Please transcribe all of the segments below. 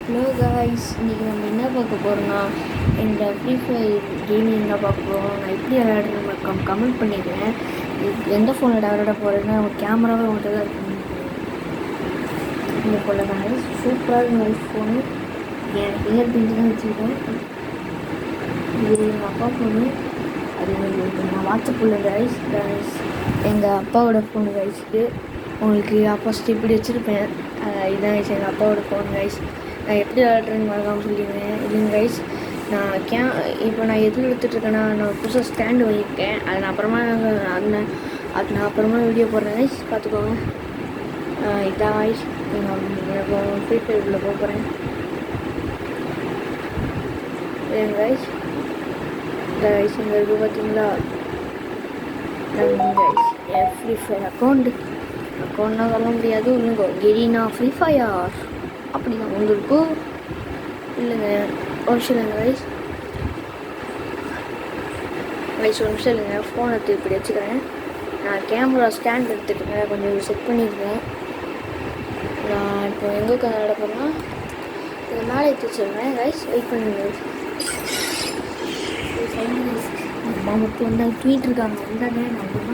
Hello guys, இன்றைக்கி நம்ம என்ன பார்க்க போகிறோம்னா இந்த ஃப்ரீ ஃபயர் கேமிங் தான் பார்க்க போகிறோம். நான் எப்படி விளையாடுறேன் கமெண்ட் பண்ணிக்கிறேன். எந்த ஃபோனில் விளையாட போகிறேன்னா ஒரு கேமராவே மட்டும் தான் இருக்கு. இந்த ஃபோனில் தான் சூப்பராக இருக்கும் ஃபோனு. என் ஃபிங்கர் பிரிண்ட் தான் வச்சுருக்கேன். இது எங்கள் அப்பா ஃபோனு. அது நான் வாட்ஸ்அப் உள்ள காய்ஸ் எங்கள் அப்பாவோட ஃபோனு காய்ஸுக்கு உங்களுக்கு ஃபஸ்ட்டு இப்படி வச்சுருப்பேன். இதுதான் எங்கள் அப்பாவோட ஃபோன் காய்ஸ். நான் எப்படி விளையாடுறேன்னு மறக்காமல் சொல்லிடுவேன். இல்லைங்க கைஸ், நான் இப்போ நான் எதில் எடுத்துகிட்ருக்கேன்னா நான் புதுசாக ஸ்டாண்டு வாங்கியிருக்கேன். அதை நான் அப்புறமா நான் அப்புறமா வீடியோ போடுறேன் கைஸ், பார்த்துக்கோங்க. இதான் கைஸ், நான் ஃப்ரீ ஃபயர் உள்ள போகிறேன். இல்லைங்க கைஸ், இந்த கைஸ் இங்கே இருக்குது பார்த்தீங்களா? கைஸ் என் ஃப்ரீ ஃபயர் அக்கௌண்ட்னா சொல்ல முடியாது. இல்லைங்க கெரினா ஃப்ரீ ஃபயர் அப்படி தான் வந்திருக்கும். இல்லைங்க ஒரு நிமிஷம் இல்லைங்க கைஸ் ஒரு நிமிஷம் இல்லைங்க. ஃபோன் எடுத்து இப்படி வச்சுக்கிறேன். நான் கேமரா ஸ்டாண்ட் எடுத்துட்டுருக்கேன், கொஞ்சம் செட் பண்ணியிருக்கேன். நான் இப்போ எங்கே விளையாட போகிறேன்னா இதை மேலே எடுத்து வச்சுருக்கேன் கைஸ். வெயிட் பண்ணுங்க. அம்மா மட்டும் வந்தால் தூங்கிட்டு இருக்காங்க. வந்தானே நம்ம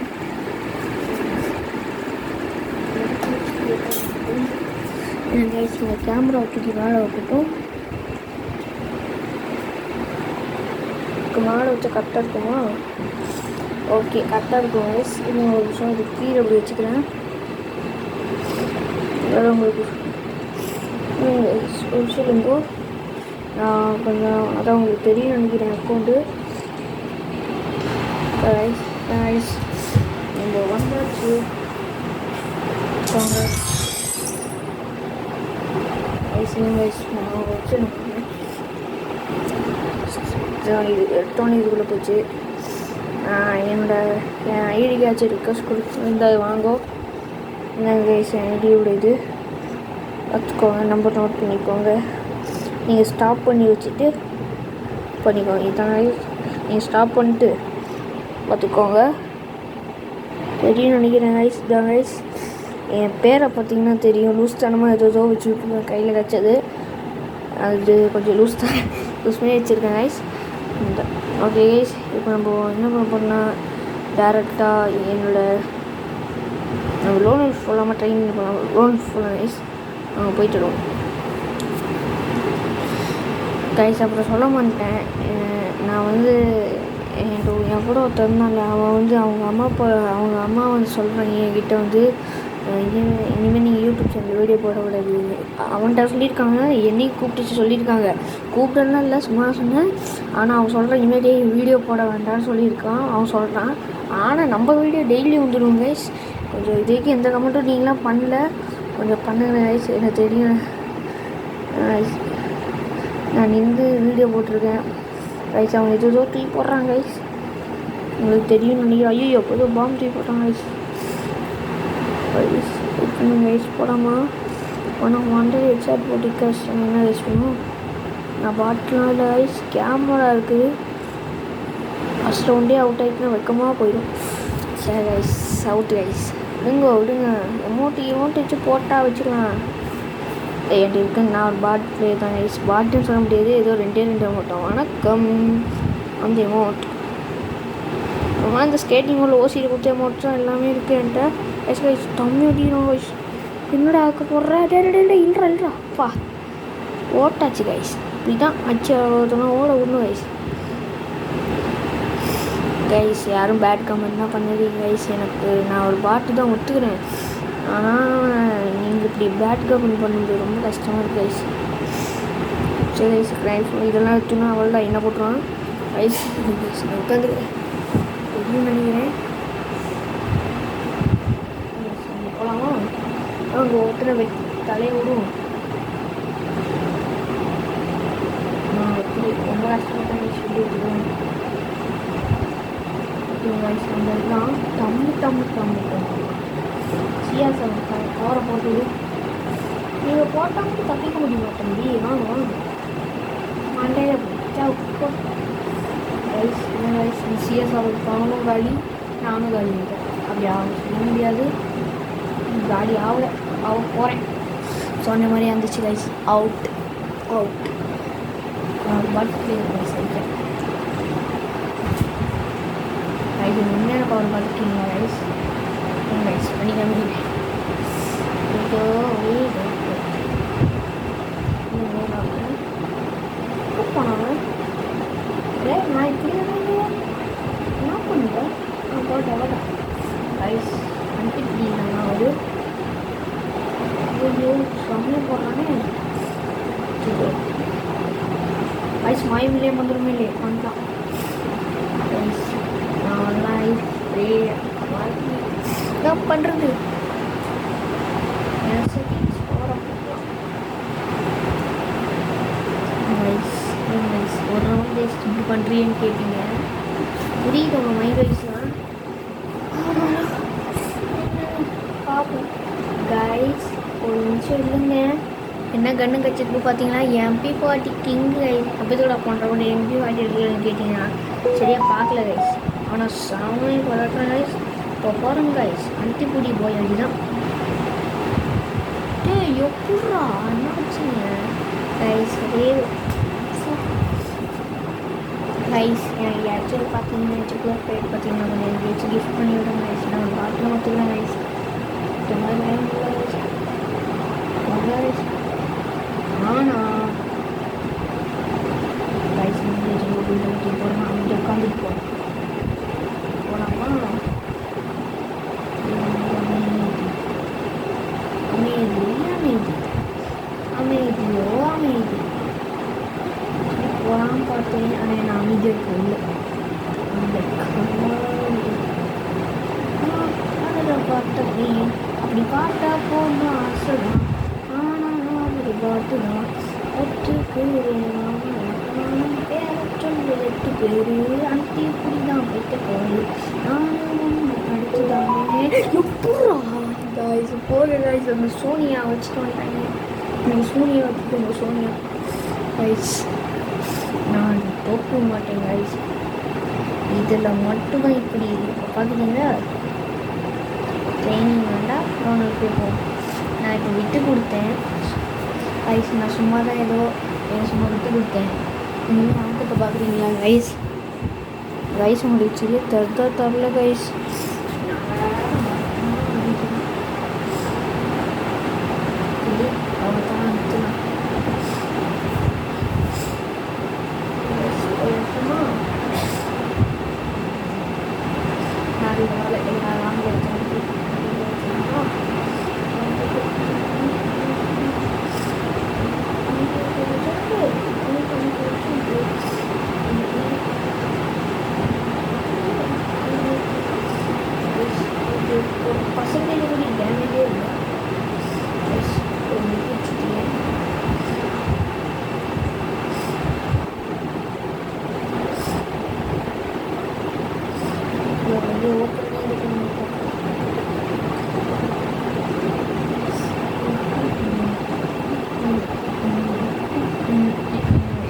கைஸ் இந்த கேமரா தூக்கி மேலே வைக்கட்டும். மேலே வச்சா கரெக்டாக இருக்குமா? ஓகே, கரெக்டாக இருக்கும் கைஸ். இன்னும் ஒரு விஷயம் இது கீழே அப்படி வச்சுக்கிறேன். வேறு உங்களுக்கு ஒரு விஷயம் இருந்தோ நான் கொஞ்சம் அதான் உங்களுக்கு தெரியும் நினைக்கிறேன் அக்கௌண்ட்டு கைஸ். நம்ம வந்தாச்சு இது எடுத்தோன்னே இதுக்குள்ளே போச்சு. என் ஐடிக்காச்சும் ரிக்வஸ்ட் கொடுத்து வாங்கோ. என்னங்க கைஸ், என் ஐடியோட இது பார்த்துக்கோங்க, நம்பர் நோட் பண்ணிக்கோங்க. நீங்கள் ஸ்டாப் பண்ணி வச்சுட்டு பண்ணிக்கோங்க. இதான் நீங்கள் ஸ்டாப் பண்ணிட்டு பார்த்துக்கோங்க. தெரியும் நினைக்கிறேன் கைஸ். இதான் கைஸ் என் பேரை பார்த்தீங்கன்னா தெரியும். லூஸ் தனமாக ஏதோ வச்சு விட்டுருக்கேன், கையில் கிடச்சது. அது கொஞ்சம் லூஸ்மே வச்சுருக்கேன் கைஸ். ஓகே கைஸ், இப்போ நம்ம என்ன பண்ண போகிறோம்னா டேரெக்டாக நம்ம லோன் ஃபுல்லாமல் ட்ரைனிங் பண்ணலாம். லோன் ஃபுல்லாக கைஸ் நாங்கள் போய்ட்டுருவோம் கைஸ். அப்புறம் சொல்ல மாட்டேன், நான் வந்து என் கூட ஒருத்தர் இருந்தாங்க. அவன் அவங்க அம்மா சொல்கிறாங்க என்கிட்ட இனிமேல் நீங்கள் யூடியூப் சேனல் வீடியோ போடக்கூடாது. அவன்கிட்ட சொல்லியிருக்காங்க, என்னையும் கூப்பிட்டு சொல்லியிருக்காங்க. கூப்பிட்டலாம் இல்லை, சும்மா சொன்னேன். ஆனால் அவன் சொல்கிறான் இனிமேல் வீடியோ போட வேண்டாம்னு சொல்லியிருக்கான். அவன் சொல்கிறான். ஆனால் நம்ம வீடியோ டெய்லி வந்துடுவோம் கைஸ். கொஞ்சம் இதுக்கு எந்த கமெண்ட்டும் நீங்களாம் பண்ணல, கொஞ்சம் பண்ணுங்க கைஸ். எனக்கு தெரியும், நான் நின்று வீடியோ போட்டிருக்கேன் கைஸ். அவங்க ஏதோ தூக்கி போடுறாங்க கைஸ், உங்களுக்கு தெரியும் நினைக்கிறேன். ஐயோ எப்போதோ பாம்பு தூக்கி போடுறாங்க கைஸ். கைஸ் போடாமா ஆனால் ஹெட்ஷாட் போட்டு கஷ்டம் என்ன கைஸ் பண்ணும். நான் பாட்டுலாம் இல்லை கைஸ், கேமரா இருக்குது. ஃபஸ்ட் ரவுண்டே அவுட் ஆகிட்டுனா வெக்கமாக போயிடும். சரி கைஸ், அவுட் கைஸ். விடுங்க எமௌண்ட்டு வச்சு போட்டால் வச்சுக்கலாம். என்கிட்ட இருக்கு. நான் ஒரு பாட் பிளே தான் கைஸ். பாட்டுன்னு சொல்ல முடியாது, ஏதோ ரெண்டே அமௌண்ட்டும். வணக்கம் அந்த எமௌண்ட் இந்த ஸ்கேட்டிங் உள்ள ஓசியில் கொடுத்த அமௌண்ட் தான் எல்லாமே இருக்குது என்கிட்ட கைஸ். கைஸ் தம்மி அடிக்கிறோம் கைஸ். என்னடா ஆக்க போடுற? இல்லைடா அப்பா ஓட்டாச்சு கைஸ். இப்படிதான் அச்சு ஒருத்தவங்க ஓட விடணும் கைஸ். கைஸ் யாரும் பேட் கமெண்ட் தான் பண்ணாதீங்க கைஸ். நான் ஒரு பாட்டு தான் ஒத்துக்கிறேன். ஆனால் நீங்கள் இப்படி பேட் கமெண்ட் பண்ணுறது ரொம்ப கஷ்டமாக இருக்குது கைஸ். சரி கைஸ், லைஃப் இதெல்லாம் எடுத்துனா அவள் தான் என்ன போட்டுருவான் கைஸ். உட்காந்துருக்கேன் எப்படின்னு நினைக்கிறேன். போகலாமா? அவங்க ஒருத்தரை தலையை விடும். நான் எப்படி ரொம்ப கஷ்டப்பட்டேன் சொல்லிட்டுருவேன். இதெல்லாம் தம்பு சியாசை கவரை போட்டு நீங்கள் போட்டால் மட்டும் தப்பிக்க முடியுமா தம்பி? வாங்க மண்டையில சிஎஸ் அவனும் காலி நானும் காலி இருக்கேன். அப்படி சொல்ல முடியாது. காலி ஆக போகிறேன். சொன்ன மாதிரி இருந்துச்சு கைஸ். Out out. பாட் சைக்கிள் இது உண்மையான பவர் பார்த்துருக்கீங்களா ரைஸ்? ரைஸ் பண்ணி காமிக்கிறேன். இதோ போனவன் நான் இப்படி என்ன பண்ணுறேன்? நான் போட்டேன் ரைஸ் அனுப்பிட்டீங்கன்னா ஒரு ஐயோ செம்மையாக போடுறானே. ரைஸ் மாயமில்லையே வந்துடுமே இல்லையே பண்ணலாம். ரைஸ் நான் என்ன பண்ணுறது? ஒரு ரவுண்ட் வேஸ்ட் இப்படி பண்ணுறீன்னு கேட்டீங்க. புரியுது உங்கள் மைண்ட் வைஸ்லாம். பார்ப்போம் கைஸ், ஒரு நிமிஷம் இல்லைங்க. என்ன கண்ணு கச்சிருக்கு பார்த்தீங்கன்னா MP40 கிங் கைஸ். அப்போதோட போன்ற ஒரு MP40 இருக்குன்னு கேட்டிங்கன்னா சரியாக பார்க்கல கைஸ். ஆனால் சாமி பழக்கம் கைஸ். இப்போ போகிறோம் கைஸ் அந்திப்புடி போய் அப்படிதான். எப்படா என்ன வச்சுங்க கைஸ்? கைஸ் எனக்கு ஆக்சுவலி பார்த்தீங்கன்னா சாக்லேட் ஃபேட் பார்த்தீங்கன்னா கொஞ்சம் எனக்கு வச்சு கிஃப்ட் பண்ணி விடுங்க கைஸ். நான் ஒரு பாட்டில் பார்த்துக்கலாம் கைஸ். ஆனால் கைஸ் போகிறோம் அவங்க உட்காந்துட்டு போகலாம் போகலாமா? அமைதி அமைதி அமைதியோ அமைதி போகலாம் பார்த்தேன். ஆனால் என்ன அமைதியாக இருக்குல்ல அதில் பார்த்தே. அப்படி பார்த்தா போகணும் ஆசைதான். ஆனால் நான் அப்படி பார்த்துதான் 8 பேர் பேரற்றொன்று 8 பேர் அந்தி இப்படி தான் வைத்த போது நானும் அடுத்துதானே எப்படா கைஸ் போகிற கைஸ். அந்த சோனியா வச்சுட்டு வந்துட்டாங்க. எனக்கு சோனியா வச்சுக்கோங்க சோனியா கைஸ். நான் தோக்க மாட்டேன் கைஸ். இதில் மட்டும்தான் இப்படி பார்க்குறீங்களா? ட்ரைனிங் வேண்டாம் ரோனல் போகும். நான் இப்போ விட்டு கொடுத்தேன் கைஸ். நான் சும்மா தான் ஏதோ சும்மா விட்டு கொடுத்தேன். இன்னும் ஆட்டத்தை பார்க்குறீங்களா கைஸ்? கைஸ் உங்களுக்கு சரியா தரல கைஸ். பர்சன்டேஜ் கூட டேமேஜே இல்லை.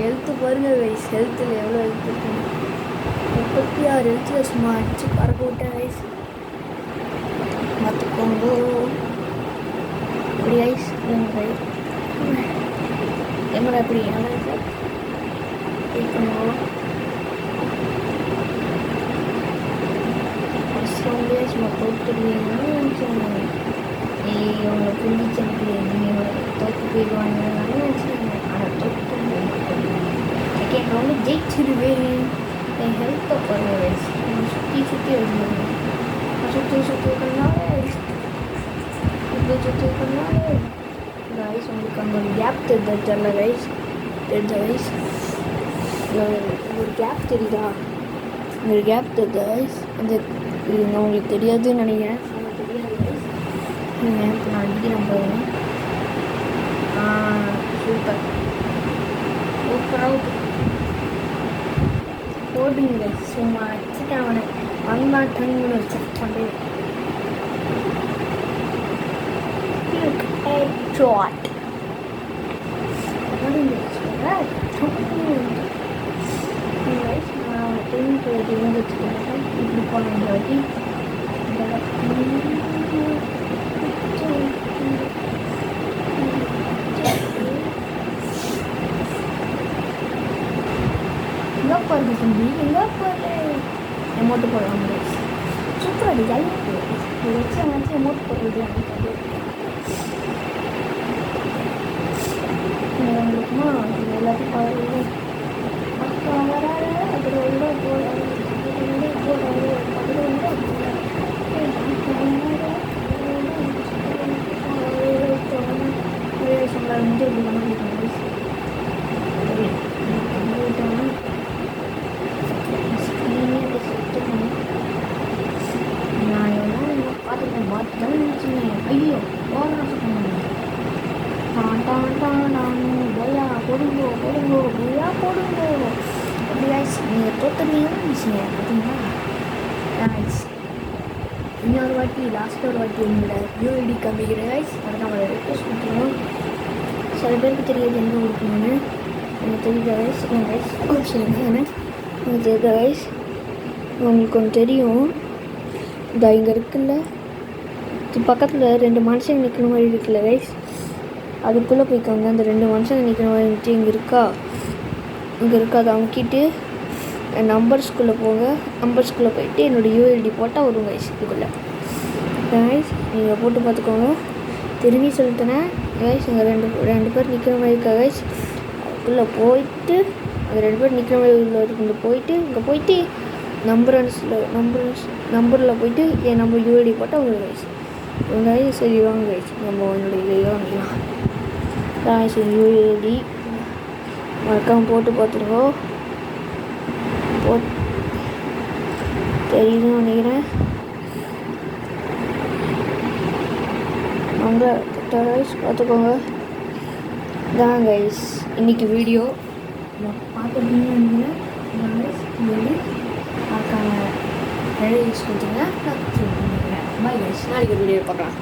ஹெல்த்து பாருங்கள் கைஸ். ஹெல்த்தில் எவ்வளோ ஹெல்த் இருக்கு? 36 ஹெல்த்தில் சும்மா அடிச்சு பறக்க விட்டேன் கைஸ். பார்த்துக்கோங்க இப்படி கைஸ். எங்கடா இப்படி கேட்கணும்? சும்மா தோற்றுடுவீங்கன்னா அவங்கள புரிஞ்சிச்சு. நீங்கள் தோற்று போயிடுவாங்கன்னு நினச்சிருங்க. ஆனால் தோற்று செகண்ட் ரவுண்டு ஜெயிச்சிடுவேன். என் ஹெல்த்தை பாருங்க கைஸ். சுற்றி சுற்றி வருவாங்க. சுற்றி இருக்கிறதுனால கைஸ் உங்களுக்கு அங்கே ஒரு கேப் தெரில கைஸ். கைஸ் ஒரு கேப் தெரியுதா? ஒரு கேப் தெரியுதா கைஸ்? அந்த இது உங்களுக்கு தெரியாதுன்னு நினைக்கிறேன். தெரியாது கைஸ். நீங்கள் இப்போ நான் அடிக்கிறேன் போதும். சூப்பர் சூப்பராக போடுங்க கைஸ். சும்மா அடிச்சுட்டேன் அவனை. 1 minute செக் பண்ணுறேன். Shot. What is this? Right. Guys, now I think we're doing it together. If you want to do it, எங்கே போகிறது தம்பி எங்கே போகிறது எமௌண்ட்டு போடலாம் கைஸ் சூப்பராக அது ஜாலியாக இருக்குது வச்சு எமௌண்ட் போடுறது உங்களுக்குமா இது எல்லாத்தையும் பாருங்க அப்போ வராது அதில் உள்ள போடாது வந்து இப்படி பண்ண முடியும் நான் எல்லாம் பார்த்துருக்கேன் பார்த்துதான் நினச்சினேன் ஐயோ ஓவராக சொன்னேன் போயா போடுங்கோ போயா போடுங்கோ அப்படி ஆயிடுச்சு நீங்கள் தோத்துறீங்கன்னு நினச்சிங்க பார்த்தீங்களா ஆயிடுச்சு இன்னொரு வாட்டி லாஸ்ட் ஒரு வாட்டி என்னோட யூஐடி காமிக்கிறேன் கைஸ் மறக்காம ரெக்வஸ்ட் கொடுத்துருவோம் சில பேருக்கு தெரியாது என்ன கொடுக்கணும்னு எனக்கு தெரியுது கைஸ் எனக்கு தெரியுது கைஸ் உங்களுக்கு ஒன்று தெரியும் இந்த இங்கே இருக்குல்ல இது பக்கத்தில் 2 மனுஷங்க நிற்கிற மாதிரி இருக்குல்ல கைஸ் அதுக்குள்ளே போய்க்கோங்க அந்த 2 மனுஷங்க நிற்கிற மாதிரி இருந்துச்சு இங்கே இருக்கா அதை அமுக்கிட்டு நம்பர்ஸ்குள்ளே போங்க நம்பர்ஸ்குள்ளே போயிட்டு என்னோடய யூஎல்டி போட்டால் வரும் கைஸ் இதுக்குள்ளே கைஸ் நீங்கள் போட்டு பார்த்துக்கோங்க திரும்பி சொல்லிட்டேனே கைஸ் இங்கே ரெண்டு பேர் நிற்கிற மாதிரி இருக்கா கைஸ் அதுக்குள்ளே போயிட்டு அந்த 2 பேர் நிற்கிற மாதிரி உள்ள போயிட்டு இங்கே போயிட்டு நம்பரில் போயிட்டு என் நம்பர் யூஎல்டி போட்டால் வரும் கைஸ் கைஸ் சரி வாங்க கைஸ் நம்ம என்னுடைய இதை வாங்கிக்கலாம் கைஸ் யூஎல்டி மறக்காமல் போட்டு பார்த்துருக்கோ தெரியுதுன்னு நினைக்கிறேன் அவங்க கைஸ் பார்த்துக்கோங்க தான் கைஸ் இன்றைக்கி வீடியோ பார்த்துருக்கீங்கன்னு நினைக்கிறேன் மறக்காம யூஸ் பண்ணுறேன் பாய் கைஸ் நாளைக்கு வீடியோ பார்க்கலாம்